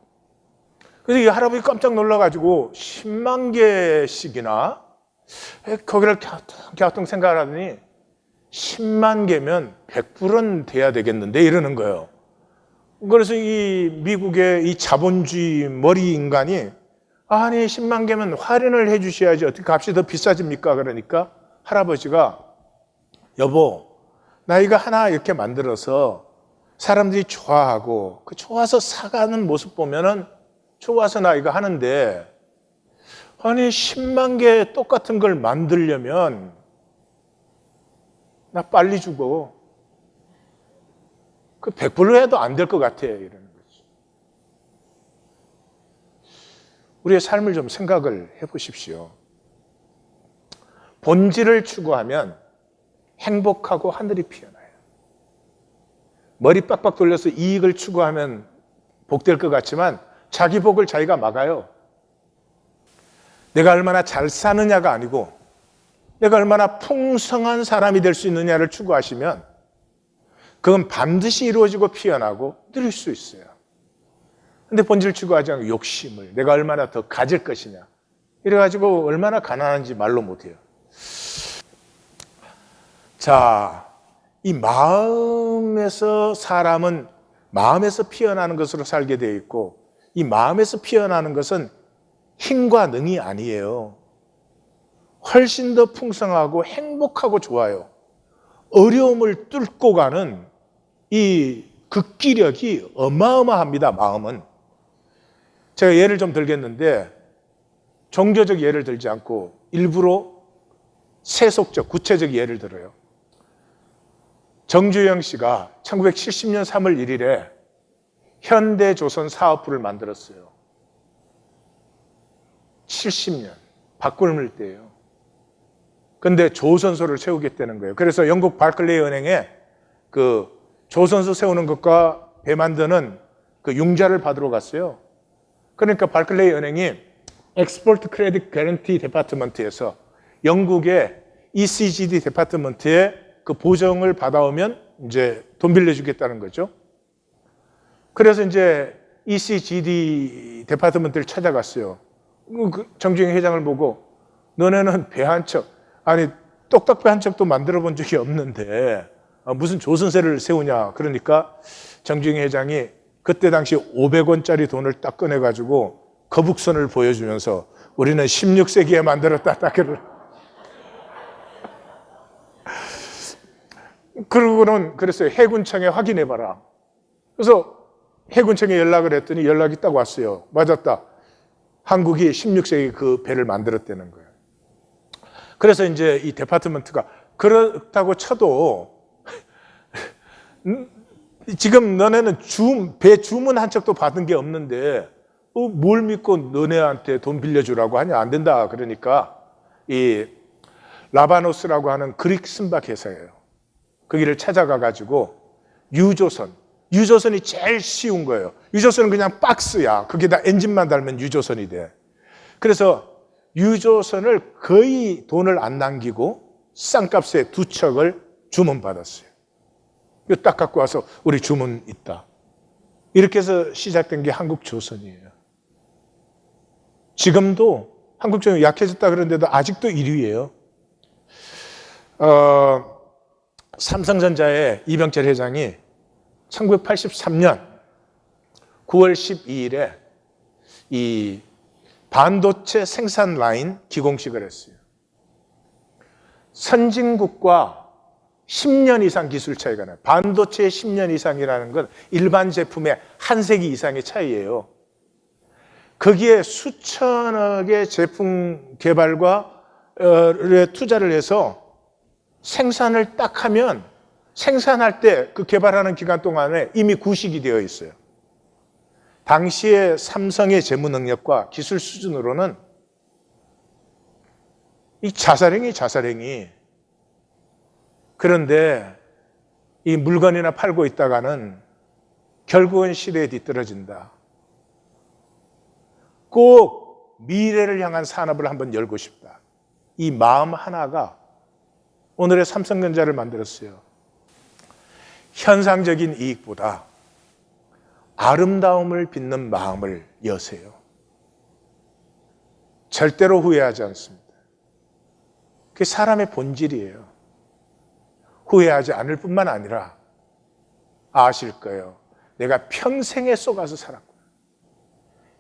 Speaker 1: 그래서 이 할아버지 깜짝 놀라가지고 10만 개씩이나? 거기를 갸우뚱 생각을 하더니 10만 개면 100불은 돼야 되겠는데 이러는 거예요. 그래서 이 미국의 이 자본주의 머리 인간이 아니 10만 개면 할인을 해 주셔야지 어떻게 값이 더 비싸집니까? 그러니까 할아버지가 여보, 나 이거 하나 이렇게 만들어서 사람들이 좋아하고 그 좋아서 사가는 모습 보면은 좋아서 나 이거 하는데 아니 10만 개 똑같은 걸 만들려면 나 빨리 죽어. 그 100불로 해도 안 될 것 같아 이러는 거지. 우리의 삶을 좀 생각을 해보십시오. 본질을 추구하면 행복하고 하늘이 피어나요. 머리 빡빡 돌려서 이익을 추구하면 복될 것 같지만 자기 복을 자기가 막아요. 내가 얼마나 잘 사느냐가 아니고 내가 얼마나 풍성한 사람이 될 수 있느냐를 추구하시면 그건 반드시 이루어지고 피어나고 누릴 수 있어요. 근데 본질을 추구하지 않고 욕심을, 내가 얼마나 더 가질 것이냐, 이래가지고 얼마나 가난한지 말로 못해요. 자, 이 마음에서 사람은 마음에서 피어나는 것으로 살게 되어 있고, 이 마음에서 피어나는 것은 힘과 능이 아니에요. 훨씬 더 풍성하고 행복하고 좋아요. 어려움을 뚫고 가는 이 극기력이 어마어마합니다, 마음은. 제가 예를 좀 들겠는데, 종교적 예를 들지 않고 일부러 세속적, 구체적 예를 들어요. 정주영 씨가 1970년 3월 1일에 현대조선 사업부를 만들었어요. 70년, 바꿀 때예요. 근데 조선소를 세우겠다는 거예요. 그래서 영국 바클레이 은행에 그 조선소 세우는 것과 배 만드는 그 융자를 받으러 갔어요. 그러니까 바클레이 은행이 엑스포트 크레딧 개런티 디파트먼트에서 영국의 ECGD 디파트먼트에 그 보정을 받아오면 이제 돈 빌려주겠다는 거죠. 그래서 이제 ECGD 디파트먼트를 찾아갔어요. 정주영 회장을 보고 너네는 배 한 척, 아니 똑딱배 한 척도 만들어 본 적이 없는데 무슨 조선세를 세우냐. 그러니까 정중희 회장이 그때 당시 500원짜리 돈을 딱 꺼내가지고 거북선을 보여주면서 우리는 16세기에 만들었다. 딱 그러고는 그랬어요. 해군청에 확인해봐라. 그래서 해군청에 연락을 했더니 연락이 딱 왔어요. 맞았다. 한국이 16세기 그 배를 만들었다는 거예요. 그래서 이제 이 디파트먼트가 그렇다고 쳐도 지금 너네는 배 주문 한 척도 받은 게 없는데 뭘 믿고 너네한테 돈 빌려주라고 하냐. 안 된다. 그러니까 이 라바노스라고 하는 그릭 선박 회사예요. 거기를 찾아가 가지고 유조선이 제일 쉬운 거예요. 유조선은 그냥 박스야. 거기다 엔진만 달면 유조선이 돼. 그래서 유조선을 거의 돈을 안 남기고 싼값에 2척을 주문받았어요. 이거 딱 갖고 와서 우리 주문 있다. 이렇게 해서 시작된 게 한국조선이에요. 지금도 한국조선이 약해졌다 그러는데도 아직도 1위예요. 삼성전자의 이병철 회장이 1983년 9월 12일에 이 반도체 생산 라인 기공식을 했어요. 선진국과 10년 이상 기술 차이가 나요. 반도체의 10년 이상이라는 건 일반 제품의 한 세기 이상의 차이예요. 거기에 수천억의 제품 개발과 투자를 해서 생산을 딱 하면 생산할 때 그 개발하는 기간 동안에 이미 구식이 되어 있어요. 당시의 삼성의 재무 능력과 기술 수준으로는 이 자살행위. 그런데 이 물건이나 팔고 있다가는 결국은 시대에 뒤떨어진다. 꼭 미래를 향한 산업을 한번 열고 싶다. 이 마음 하나가 오늘의 삼성전자를 만들었어요. 현상적인 이익보다 아름다움을 빚는 마음을 여세요. 절대로 후회하지 않습니다. 그게 사람의 본질이에요. 후회하지 않을 뿐만 아니라 아실 거예요. 내가 평생에 쏘가서 살았구나.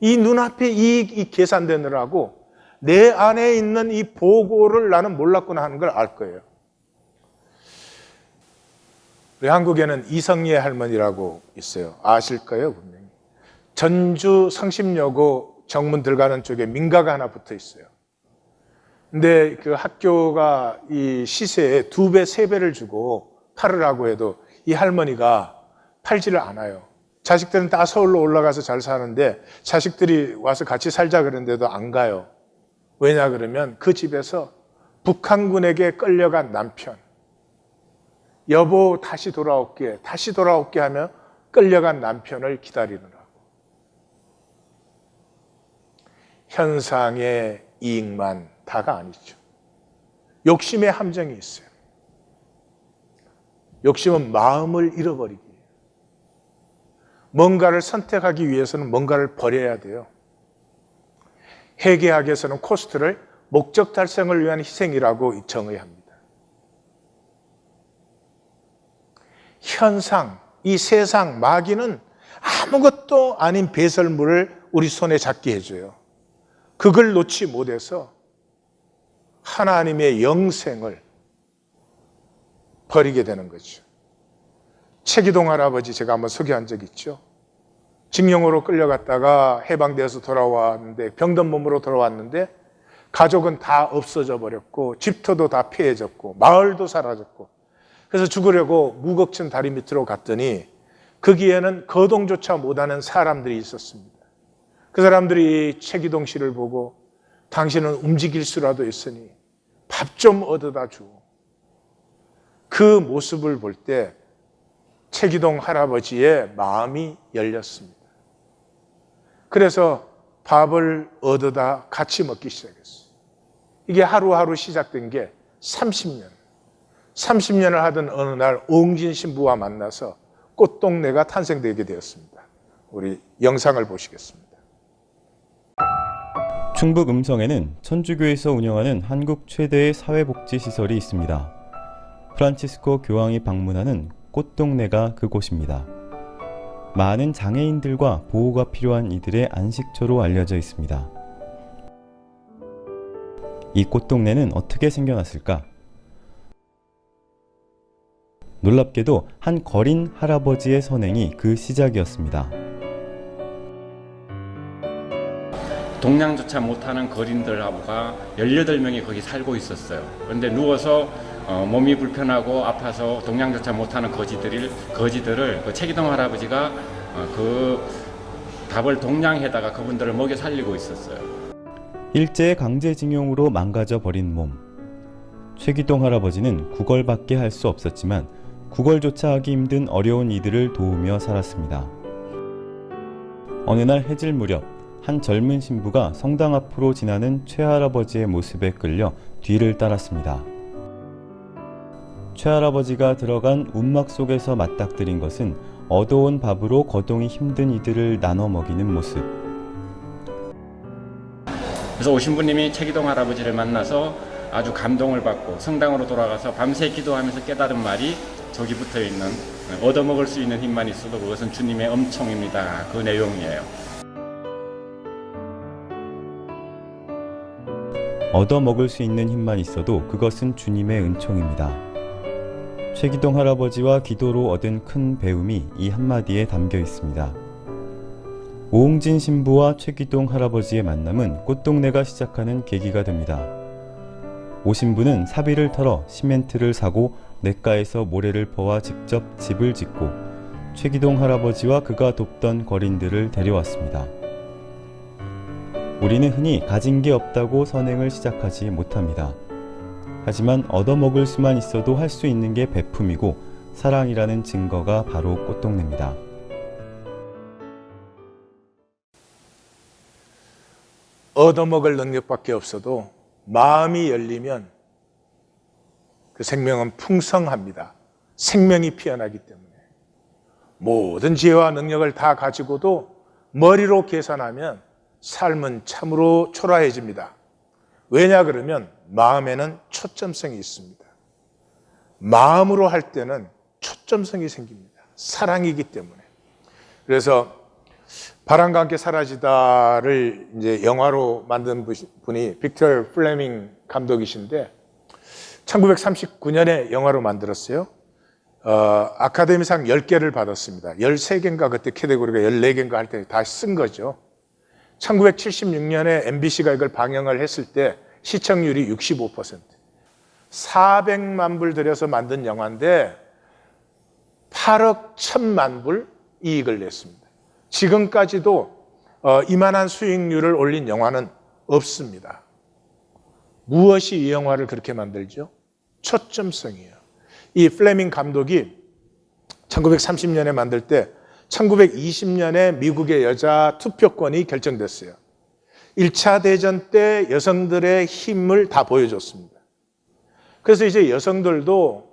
Speaker 1: 이 눈앞에 이익이 계산되느라고 내 안에 있는 이 보고를 나는 몰랐구나 하는 걸 알 거예요. 우리 한국에는 이성예 할머니라고 있어요. 아실 거예요, 분명히. 전주 성심여고 정문 들어가는 쪽에 민가가 하나 붙어 있어요. 근데 그 학교가 이 시세에 2배, 3배를 주고 팔으라고 해도 이 할머니가 팔지를 않아요. 자식들은 다 서울로 올라가서 잘 사는데 자식들이 와서 같이 살자 그러는데도 안 가요. 왜냐 그러면 그 집에서 북한군에게 끌려간 남편, 여보 다시 돌아올게 하며 끌려간 남편을 기다리느라고. 현상의 이익만 다가 아니죠. 욕심의 함정이 있어요. 욕심은 마음을 잃어버리기. 뭔가를 선택하기 위해서는 뭔가를 버려야 돼요. 회계학에서는 코스트를 목적 달성을 위한 희생이라고 정의합니다. 현상, 이 세상, 마귀는 아무것도 아닌 배설물을 우리 손에 잡게 해줘요. 그걸 놓지 못해서 하나님의 영생을 버리게 되는 거죠. 최기동 할아버지 제가 한번 소개한 적 있죠. 징용으로 끌려갔다가 해방되어서 돌아왔는데 병든 몸으로 돌아왔는데 가족은 다 없어져 버렸고 집터도 다 폐해졌고 마을도 사라졌고 그래서 죽으려고 무곡천 다리 밑으로 갔더니 거기에는 거동조차 못하는 사람들이 있었습니다. 그 사람들이 최기동 씨를 보고 당신은 움직일 수라도 있으니 밥 좀 얻어다 줘. 그 모습을 볼 때 최기동 할아버지의 마음이 열렸습니다. 그래서 밥을 얻어다 같이 먹기 시작했어요. 이게 하루하루 시작된 게 30년. 30년을 하던 어느 날 옹진 신부와 만나서 꽃동네가 탄생되게 되었습니다. 우리 영상을 보시겠습니다.
Speaker 2: 충북 음성에는 천주교에서 운영하는 한국 최대의 사회복지시설이 있습니다. 프란치스코 교황이 방문하는 꽃동네가 그곳입니다. 많은 장애인들과 보호가 필요한 이들의 안식처로 알려져 있습니다. 이 꽃동네는 어떻게 생겨났을까? 놀랍게도 한 거린 할아버지의 선행이 그 시작이었습니다.
Speaker 3: 동냥조차 못하는 거린들하고가 18명이 거기 살고 있었어요. 그런데 누워서 몸이 불편하고 아파서 동냥조차 못하는 거지들을 그 최기동 할아버지가 그 밥을 동냥해다가 그분들을 먹여 살리고 있었어요.
Speaker 2: 일제의 강제징용으로 망가져 버린 몸. 최기동 할아버지는 구걸밖에 할 수 없었지만 구걸조차 하기 힘든 어려운 이들을 도우며 살았습니다. 어느 날 해질 무렵 한 젊은 신부가 성당 앞으로 지나는 최할아버지의 모습에 끌려 뒤를 따랐습니다. 최할아버지가 들어간 움막 속에서 맞닥뜨린 것은 얻어온 밥으로 거동이 힘든 이들을 나눠 먹이는 모습.
Speaker 3: 그래서 오신 분님이 최기동 할아버지를 만나서 아주 감동을 받고 성당으로 돌아가서 밤새 기도하면서 깨달은 말이 저기 붙어있는 얻어먹을 수 있는 힘만 있어도 그것은 주님의 엄총입니다. 그 내용이에요.
Speaker 2: 얻어먹을 수 있는 힘만 있어도 그것은 주님의 은총입니다. 최기동 할아버지와 기도로 얻은 큰 배움이 이 한마디에 담겨 있습니다. 오응진 신부와 최기동 할아버지의 만남은 꽃동네가 시작하는 계기가 됩니다. 오 신부는 사비를 털어 시멘트를 사고 냇가에서 모래를 퍼와 직접 집을 짓고 최기동 할아버지와 그가 돕던 거린들을 데려왔습니다. 우리는 흔히 가진 게 없다고 선행을 시작하지 못합니다. 하지만 얻어먹을 수만 있어도 할 수 있는 게 베품이고 사랑이라는 증거가 바로 꽃동네입니다.
Speaker 1: 얻어먹을 능력밖에 없어도 마음이 열리면 그 생명은 풍성합니다. 생명이 피어나기 때문에. 모든 지혜와 능력을 다 가지고도 머리로 계산하면 삶은 참으로 초라해집니다. 왜냐 그러면 마음에는 초점성이 있습니다. 마음으로 할 때는 초점성이 생깁니다. 사랑이기 때문에. 그래서 바람과 함께 사라지다를 이제 영화로 만든 분이 빅터 플레밍 감독이신데 1939년에 영화로 만들었어요. 아카데미상 10개를 받았습니다. 13개인가 그때 캐테고리가 14개인가 할 때 다 쓴 거죠. 1976년에 MBC가 이걸 방영을 했을 때 시청률이 65%. 400만 불 들여서 만든 영화인데 8억 1천만 불 이익을 냈습니다. 지금까지도 이만한 수익률을 올린 영화는 없습니다. 무엇이 이 영화를 그렇게 만들죠? 초점성이에요. 이 플레밍 감독이 1930년에 만들 때 1920년에 미국의 여자 투표권이 결정됐어요. 1차 대전 때 여성들의 힘을 다 보여줬습니다. 그래서 이제 여성들도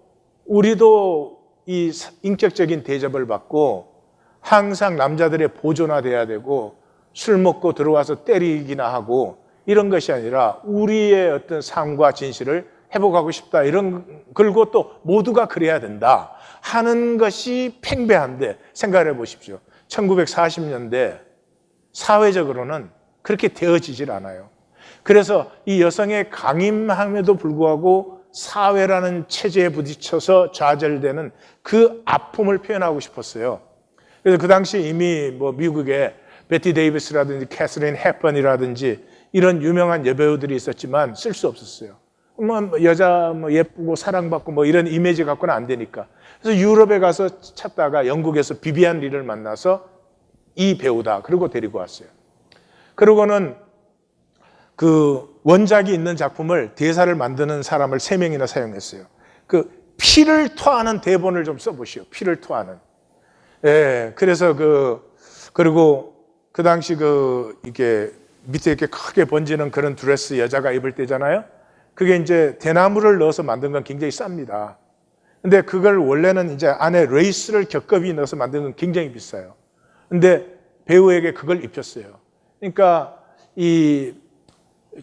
Speaker 1: 우리도 이 인격적인 대접을 받고 항상 남자들의 보조나 돼야 되고 술 먹고 들어와서 때리기나 하고 이런 것이 아니라 우리의 어떤 삶과 진실을 회복하고 싶다. 그리고 또 모두가 그래야 된다 하는 것이 팽배한데 생각을 해보십시오. 1940년대 사회적으로는 그렇게 되어지질 않아요. 그래서 이 여성의 강인함에도 불구하고 사회라는 체제에 부딪혀서 좌절되는 그 아픔을 표현하고 싶었어요. 그래서 그 당시 이미 미국에 베티 데이비스라든지 캐서린 헵번이라든지 이런 유명한 여배우들이 있었지만 쓸 수 없었어요. 여자 예쁘고 사랑받고 이런 이미지 갖고는 안 되니까. 그래서 유럽에 가서 찾다가 영국에서 비비안 리를 만나서 이 배우다. 그리고 데리고 왔어요. 그러고는 그 원작이 있는 작품을 대사를 만드는 사람을 3명이나 사용했어요. 그 피를 토하는 대본을 좀 써보시오. 피를 토하는. 예, 그래서 그리고 그 당시 이게 밑에 이렇게 크게 번지는 그런 드레스 여자가 입을 때잖아요. 그게 이제 대나무를 넣어서 만든 건 굉장히 쌉니다. 근데 그걸 원래는 이제 안에 레이스를 겹겹이 넣어서 만드는 건 굉장히 비싸요. 근데 배우에게 그걸 입혔어요. 그러니까 이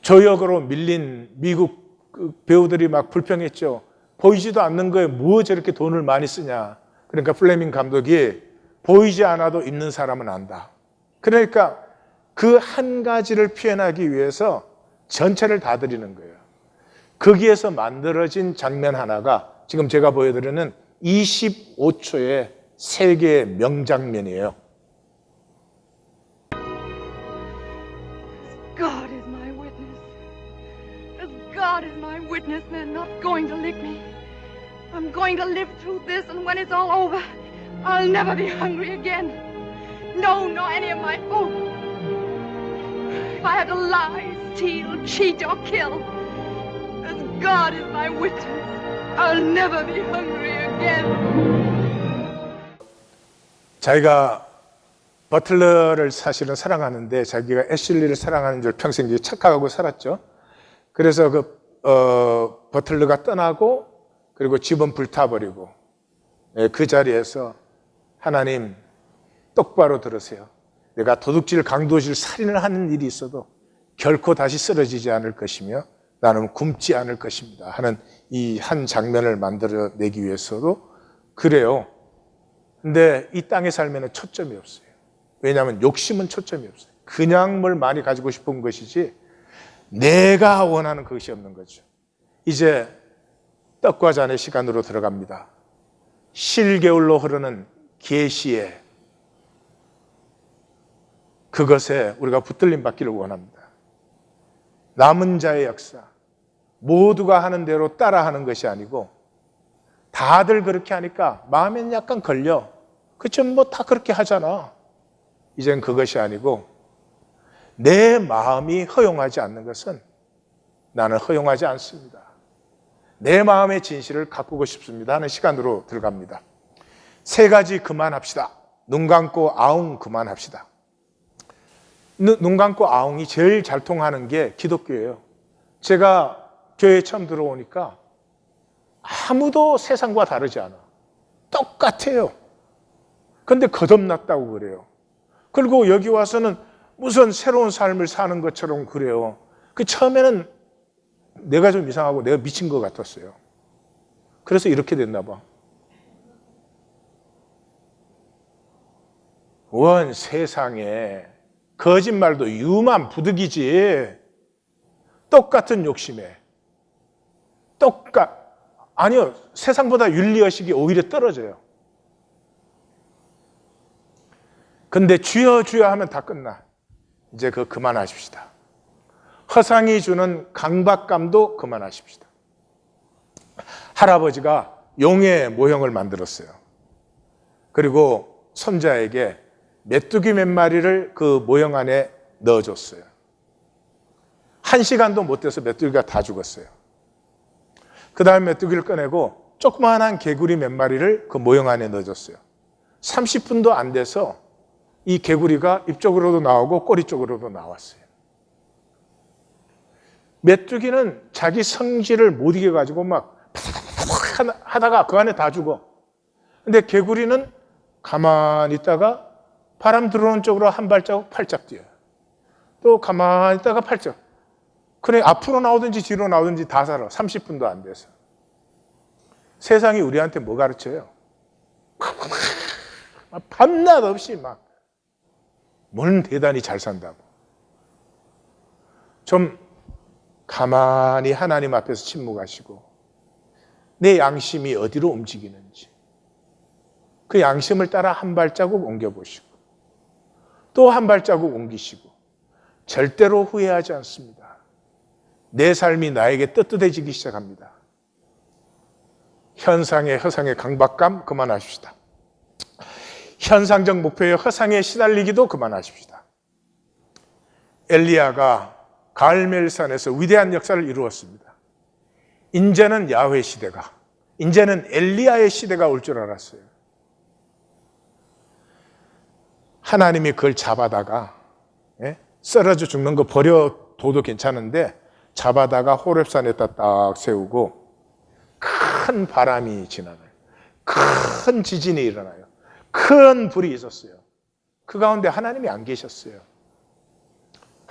Speaker 1: 조역으로 밀린 미국 그 배우들이 막 불평했죠. 보이지도 않는 거에 뭐 저렇게 돈을 많이 쓰냐. 그러니까 플레밍 감독이 보이지 않아도 있는 사람은 안다. 그러니까 그 한 가지를 표현하기 위해서 전체를 다 드리는 거예요. 거기에서 만들어진 장면 하나가 지금 제가 보여드리는 25초의 세계의 명장면이에요.
Speaker 4: God is my witness. As God is my witness, they're not going to lick me. I'm going to live through this, and when it's all over, I'll never be hungry again. No, nor any of my folk. If I have to lie, steal, cheat, or kill, as God is my witness, I'll never be hungry again.
Speaker 1: 자기가 버틀러를 사실은 사랑하는데 자기가 애슐리를 사랑하는 줄 평생 착각하고 살았죠. 그래서 버틀러가 떠나고 그리고 집은 불타버리고 그 자리에서 하나님 똑바로 들으세요. 내가 도둑질, 강도질, 살인을 하는 일이 있어도 결코 다시 쓰러지지 않을 것이며 나는 굶지 않을 것입니다 하는 이 한 장면을 만들어내기 위해서도 그래요. 근데 이 땅의 삶에는 초점이 없어요. 왜냐하면 욕심은 초점이 없어요. 그냥 뭘 많이 가지고 싶은 것이지 내가 원하는 것이 없는 거죠. 이제 떡과 잔의 시간으로 들어갑니다. 실개울로 흐르는 계시에 그것에 우리가 붙들림 받기를 원합니다. 남은 자의 역사, 모두가 하는 대로 따라하는 것이 아니고 다들 그렇게 하니까 마음에는 약간 걸려. 그쵸, 뭐 다 그렇게 하잖아. 이젠 그것이 아니고 내 마음이 허용하지 않는 것은 나는 허용하지 않습니다. 내 마음의 진실을 가꾸고 싶습니다 하는 시간으로 들어갑니다. 세 가지 그만합시다. 눈 감고 아웅 그만합시다. 눈 감고 아웅이 제일 잘 통하는 게 기독교예요. 제가 교회에 처음 들어오니까 아무도 세상과 다르지 않아. 똑같아요. 근데 거듭났다고 그래요. 그리고 여기 와서는 무슨 새로운 삶을 사는 것처럼 그래요. 그 처음에는 내가 좀 이상하고 내가 미친 것 같았어요. 그래서 이렇게 됐나 봐. 원 세상에 거짓말도 유만 부득이지 똑같은 욕심에 아니요, 세상보다 윤리의식이 오히려 떨어져요. 근데 주여 주여 하면 다 끝나. 이제 그거 그만하십시다. 허상이 주는 강박감도 그만하십시다. 할아버지가 용의 모형을 만들었어요. 그리고 손자에게 메뚜기 몇 마리를 그 모형 안에 넣어줬어요. 1시간도 못 돼서 메뚜기가 다 죽었어요. 그 다음에 메뚜기를 꺼내고 조그마한 개구리 몇 마리를 그 모형 안에 넣어줬어요. 30분도 안 돼서 이 개구리가 입 쪽으로도 나오고 꼬리 쪽으로도 나왔어요. 메뚜기는 자기 성질을 못 이겨가지고 막 하다가 그 안에 다 죽어. 근데 개구리는 가만히 있다가 바람 들어오는 쪽으로 한 발자국 팔짝 뛰어요. 또 가만히 있다가 팔짝. 그래, 앞으로 나오든지 뒤로 나오든지 다 살아. 30분도 안 돼서. 세상이 우리한테 뭐 가르쳐요? 밤낮 없이 막 뭘 대단히 잘 산다고. 좀 가만히 하나님 앞에서 침묵하시고 내 양심이 어디로 움직이는지 그 양심을 따라 한 발자국 옮겨보시고 또 한 발자국 옮기시고 절대로 후회하지 않습니다. 내 삶이 나에게 떳떳해지기 시작합니다. 현상의 허상의 강박감 그만하십시다. 현상적 목표의 허상에 시달리기도 그만하십시다. 엘리야가 갈멜산에서 위대한 역사를 이루었습니다. 이제는 야훼 시대가, 이제는 엘리야의 시대가 올 줄 알았어요. 하나님이 그걸 잡아다가 썰어져 죽는 거 버려둬도 괜찮은데 잡아다가 호렙산에다 딱 세우고 큰 바람이 지나가요. 큰 지진이 일어나요. 큰 불이 있었어요. 그 가운데 하나님이 안 계셨어요.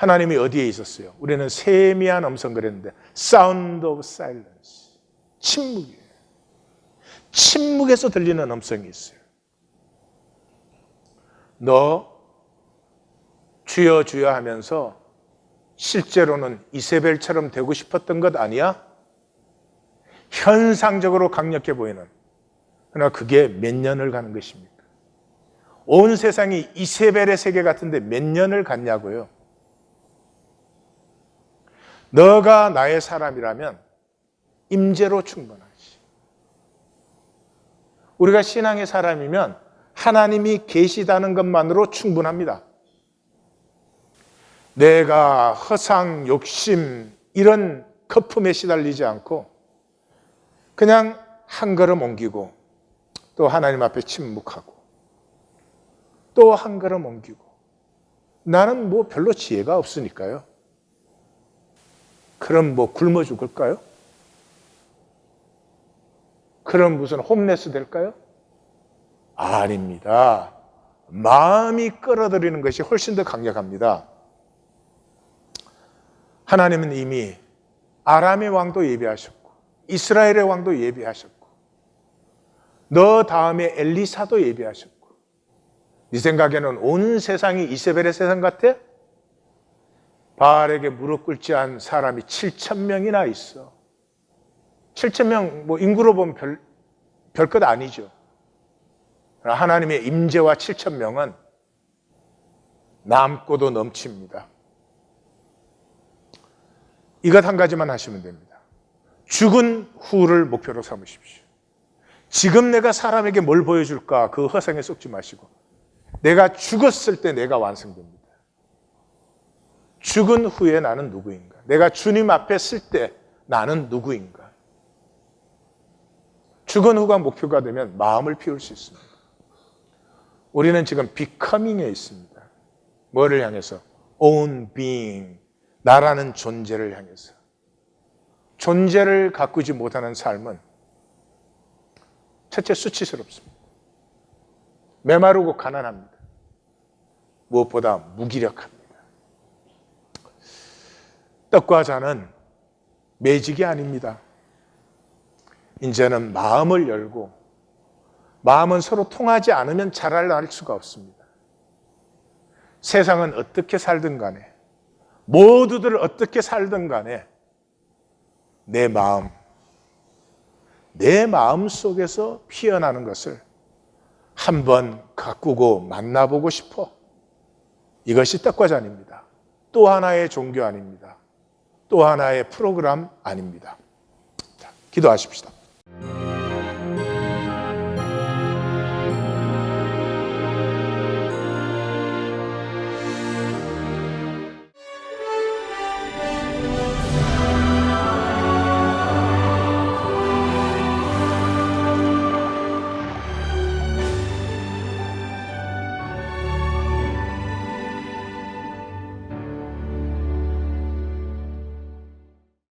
Speaker 1: 하나님이 어디에 있었어요? 우리는 세미한 음성 그랬는데 Sound of silence. 침묵이에요. 침묵에서 들리는 음성이 있어요. 너 주여 주여 하면서 실제로는 이세벨처럼 되고 싶었던 것 아니야? 현상적으로 강력해 보이는. 그러나 그게 몇 년을 가는 것입니까? 온 세상이 이세벨의 세계 같은데 몇 년을 갔냐고요? 너가 나의 사람이라면 임재로 충분하지. 우리가 신앙의 사람이면 하나님이 계시다는 것만으로 충분합니다. 내가 허상, 욕심 이런 거품에 시달리지 않고 그냥 한 걸음 옮기고 또 하나님 앞에 침묵하고 또 한 걸음 옮기고 나는 뭐 별로 지혜가 없으니까요. 그럼 뭐 굶어 죽을까요? 그럼 무슨 홈레스 될까요? 아닙니다. 마음이 끌어들이는 것이 훨씬 더 강력합니다. 하나님은 이미 아람의 왕도 예비하셨고 이스라엘의 왕도 예비하셨고 너 다음에 엘리사도 예비하셨고 네 생각에는 온 세상이 이세벨의 세상 같아? 바알에게 무릎 꿇지 않은 사람이 7,000명이나 있어. 7,000명 뭐 인구로 보면 별것 아니죠. 하나님의 임재와 7,000명은 남고도 넘칩니다. 이것 한 가지만 하시면 됩니다. 죽은 후를 목표로 삼으십시오. 지금 내가 사람에게 뭘 보여줄까? 그 허상에 속지 마시고 내가 죽었을 때 내가 완성됩니다. 죽은 후에 나는 누구인가? 내가 주님 앞에 쓸 때 나는 누구인가? 죽은 후가 목표가 되면 마음을 피울 수 있습니다. 우리는 지금 becoming에 있습니다. 뭐를 향해서? own being, 나라는 존재를 향해서. 존재를 가꾸지 못하는 삶은 첫째 수치스럽습니다. 메마르고 가난합니다. 무엇보다 무기력합니다. 떡과 잔은 매직이 아닙니다. 이제는 마음을 열고 마음은 서로 통하지 않으면 자랄 수가 없습니다. 세상은 어떻게 살든 간에 모두들 어떻게 살든 간에 내 마음 속에서 피어나는 것을 한번 가꾸고 만나보고 싶어. 이것이 떡과 잔입니다. 또 하나의 종교 아닙니다. 또 하나의 프로그램 아닙니다. 자, 기도하십시다.